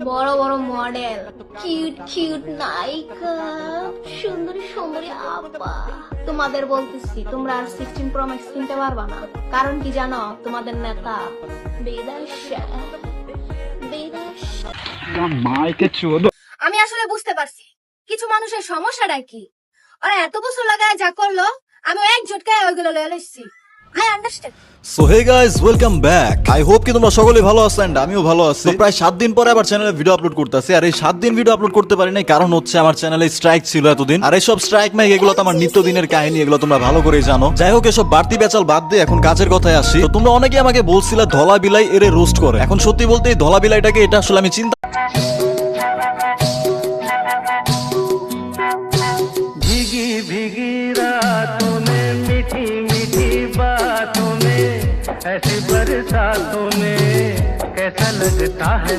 বড় বড় model, cute cute নায়িকা, সুন্দরী সুন্দরী আপা, তোমাদের বলতেছি তোমরা আর 16 প্রো ম্যাক্স কিনতে পারবা না। কারণ কি জানো? তোমাদের নেতা বিদেশে। আমি আসলে বুঝতে পারছি কিছু মানুষের সমস্যাটা কি। ওরা এত বছর লাগায় যা করলো, আমি এক ঝটকায় ওইগুলো লয়ে লইছি। I understand. So hey guys, welcome back. I hope কি তোমরা সকলেই ভালো আছো এন্ড আমিও ভালো আছি। প্রায় 7 দিন পরে আবার চ্যানেলে ভিডিও আপলোড করতেছি। আর এই 7 দিন ভিডিও আপলোড করতে পারি নাই কারণ হচ্ছে আমার চ্যানেলে স্ট্রাইক ছিল এতদিন। আর এইসব স্ট্রাইক মাইক এগুলো তো আমার নিত্যদিনের কাহিনী, এগুলো তোমরা ভালো করেই জানো। যাই হোক, এসব বাড়তি বেচাল বাদ দিয়ে এখন কাজের কথায় আসি। তো তোমরা অনেকেই আমাকে বলছিলে ধলা বিলাই এরে রোস্ট করে। এখন সত্যি বলতে এই ধলা বিলাইটাকে এটা আসলে আমি চিন্তা भीगी भीगी रातों में मीठी मीठी बातों में ऐसी बरसातों में कैसा लगता है